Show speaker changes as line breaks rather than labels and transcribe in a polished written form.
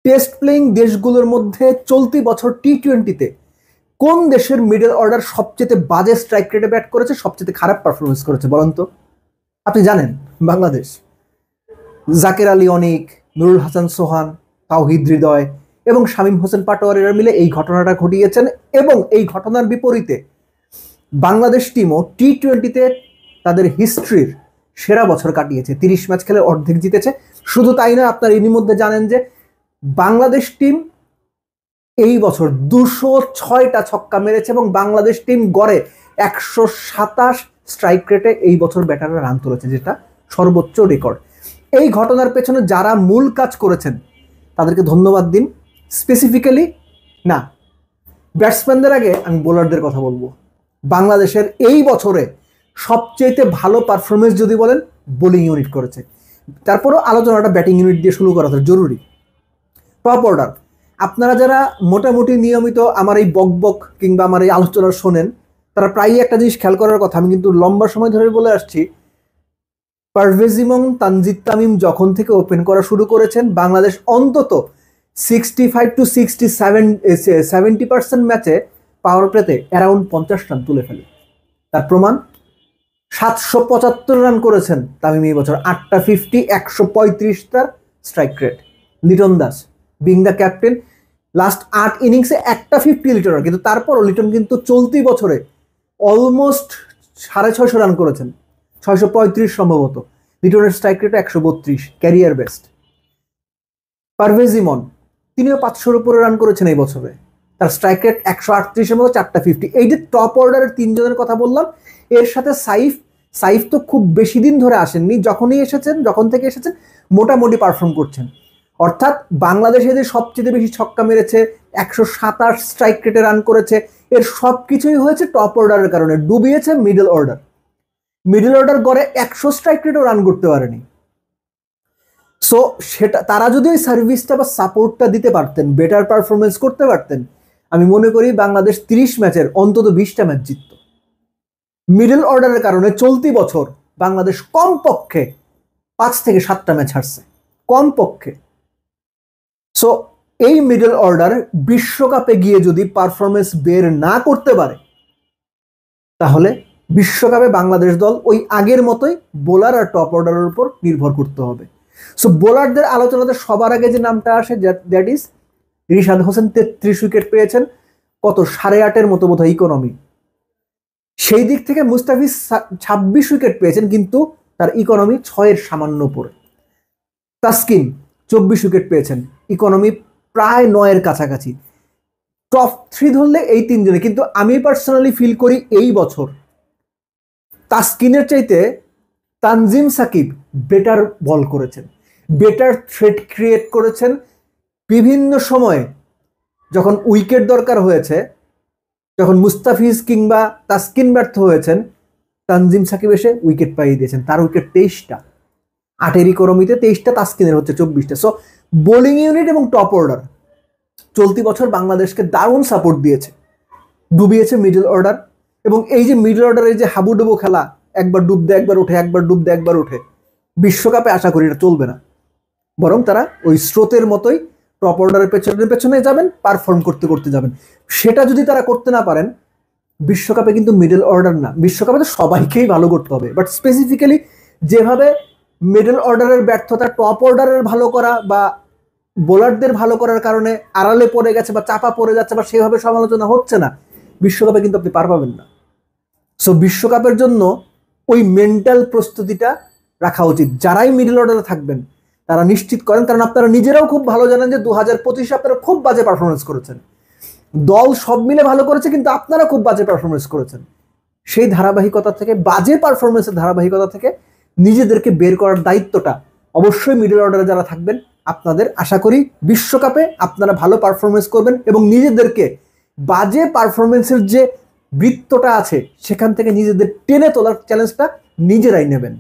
Test playing দেশগুলোর মধ্যে চলতি বছর টি-20-তে কোন দেশের মিডল অর্ডার সবচেয়ে বাজে স্ট্রাইক রেটে ব্যাট করেছে, সবচেয়ে খারাপ পারফরমেন্স করেছে বলেন তো? আপনি জানেন বাংলাদেশ। জাকের আলী অনিক, নুরুল হাসান সোহান, তাওহিদ হৃদয় এবং শামীম হোসেন পাটোয়ারিরা মিলে এই ঘটনাটা ঘটিয়েছেন। এবং এই ঘটনার বিপরীতে বাংলাদেশ টিমও টি-20-তে তাদের হিস্ট্রির সেরা বছর কাটিয়েছে। 30 ম্যাচ খেলে অর্ধেক জিতেছে। শুধু তাই না, আপনার এরই মধ্যে জানেন যে বাংলাদেশ টিম এই বছর 206টা ছক্কা মেরেছে এবং বাংলাদেশ টিম গড়ে 127 স্ট্রাইক রেটে এই বছর ব্যাটাররা রান তুলেছে, যেটা সর্বোচ্চ রেকর্ড। এই ঘটনার পেছনে যারা মূল কাজ করেছেন তাদেরকে ধন্যবাদ দিন। স্পেসিফিক্যালি না, ব্যাটসম্যানদের আগে আমি বোলারদের কথা বলবো। বাংলাদেশের এই বছরে সবচেয়ে ভালো পারফরমেন্স যদি বলেন, বোলিং ইউনিট করেছে। তারপরও আলোচনাটা ব্যাটিং ইউনিট দিয়ে শুরু করা জরুরি। টপ অর্ডার, আপনারা যারা মোটামুটি নিয়মিত আমার এই বকবক কিংবা আমার এই আলোচনা শোনেন, তারা প্রায়ই একটা জিনিস খেয়াল করার কথা, আমি কিন্তু লম্বা সময় ধরে বলে আসছি, পারভেজ ইমন, তানজিদ তামিম যখন থেকে ওপেন করা শুরু করেছেন, বাংলাদেশ অন্তত 65 to 70% ম্যাচে পাওয়ার প্লেতে অ্যারাউন্ড 50 রান তুলে ফেলে। তার প্রমাণ 775 রান করেছেন তামিম এই বছর, 8টা 50, 135 তার strike rate. Liton Das being the captain, last 8 ইনিংসে একটা 50 লিটনের, কিন্তু তারপরও লিটন কিন্তু চলতি বছরে অলমোস্ট 650 রান করেছেন, 635 সম্ভবত। লিটনের strike rate 132, career best. Parvez Emon তিনিও 500-র উপরে রান করেছেন এই বছরে, তার স্ট্রাইক রেট 138-এর মতো, 4টা 50। এই যে টপ অর্ডারের 3 জনের কথা বললাম, এর সাথে সাইফ তো খুব বেশি দিন ধরে আসেননি, যখন থেকে এসেছেন মোটামুটি পারফর্ম করছেন। অর্থাৎ বাংলাদেশে যে সবচেয়ে বেশি ছক্কা মেরেছে, 127 স্ট্রাইক রেটে রান করেছে, এর সব কিছুই হয়েছে টপ অর্ডারের কারণে। ডুবিয়েছে মিডল অর্ডার গড়ে 100 স্ট্রাইক রেটেও রান করতে পারেনি। সো সেটা তারা যদি ওই সার্ভিসটা বা সাপোর্টটা দিতে পারতেন, বেটার পারফরমেন্স করতে পারতেন, আমি মনে করি বাংলাদেশ 30 ম্যাচের অন্তত 20টা ম্যাচ জিতত। মিডল অর্ডারের কারণে চলতি বছর বাংলাদেশ কমপক্ষে 5 থেকে 7টা ম্যাচ হারছে, কমপক্ষে। সো এই মিডল অর্ডার বিশ্বকাপে গিয়ে যদি পারফরমেন্স বের না করতে পারে, তাহলে বিশ্বকাপে বাংলাদেশ দল ওই আগের মতোই বোলার আর টপ অর্ডারের উপর নির্ভর করতে হবে। সো বোলারদের আলোচনাতে সবার আগে যে নামটা আসে, that is Rishad Hossain. 33 wicket পেয়েছেন, কত 8.5-এর মতো বোধহয় ইকোনমি। সেই দিক থেকে মুস্তাফিজ 26 উইকেট পেয়েছেন, কিন্তু তার ইকোনমি 6-এর সামান্য উপরে। তাসকিন 24 উইকেট পেয়েছেন, ইকোনমি প্রায় 9-এর কাছাকাছি। টপ 3 ধরলে এই 3 জনে, কিন্তু আমি পার্সোনালি ফিল করি এই বছর তাসকিনের চাইতে তানজিম সাকিব বেটার বল করেছেন, বেটার থ্রেট ক্রিয়েট করেছেন। বিভিন্ন সময়ে যখন উইকেট দরকার হয়েছে, যখন মুস্তাফিজ কিংবা তাসকিন ব্যর্থ হয়েছেন, তানজিম সাকিব এসে উইকেট পাইয়ে দিয়েছেন। তার উইকেট 23টা, 8-এর ইকোনমিতে 23টা, তাসকিনের হচ্ছে 24টা। সো বোলিং ইউনিট এবং টপ অর্ডার চলতি বছর বাংলাদেশকে দারুণ সাপোর্ট দিয়েছে, ডুবিয়েছে মিডল অর্ডার। এবং এই যে মিডল অর্ডারের যে হাবুডুবু খেলা, একবার ডুব দেয় একবার ওঠে, একবার ডুব দেয় একবার ওঠে, বিশ্বকাপে আশা করি এটা চলবে না। বরং তারা ওই স্রোতের মতোই টপ অর্ডারের পেছনে যাবেন, পারফর্ম করতে করতে যাবেন। সেটা যদি তারা করতে না পারেন, বিশ্বকাপে কিন্তু মিডল অর্ডার না, বিশ্বকাপে তো সবাইকেই ভালো করতে হবে, বাট স্পেসিফিক্যালি যেভাবে মিডল অর্ডারের ব্যর্থতা টপ অর্ডারের ভালো করা বা বোলারদের ভালো করার কারণে আড়ালে পড়ে গেছে বা চাপা পড়ে যাচ্ছে বা সেভাবে সমালোচনা হচ্ছে না, বিশ্বকাপে কিন্তু আপনি পার পাবেন না। সো বিশ্বকাপের জন্য ওই মেন্টাল প্রস্তুতিটা রাখা উচিত। যারাই মিডল অর্ডারে থাকবেন তারা নিশ্চিত করেন, কারণ আপনারা নিজেরাও খুব ভালো জানেন যে 2025-এ আপনারা খুব বাজে পারফরমেন্স করেছেন। দল সব মিলে ভালো করেছে, কিন্তু আপনারা খুব বাজে পারফরমেন্স করেছেন। সেই ধারাবাহিকতা থেকে, বাজে পারফরমেন্সের ধারাবাহিকতা থেকে নিজেদেরকে বের করার দায়িত্বটা অবশ্যই মিডল অর্ডারে যারা থাকবেন আপনাদের। আশা করি বিশ্বকাপে আপনারা ভালো পারফরমেন্স করবেন এবং নিজেদেরকে বাজে পারফরমেন্সের যে বৃত্তটা আছে সেখান থেকে নিজেদের টেনে তোলার চ্যালেঞ্জটা নিজেরাই নেবেন।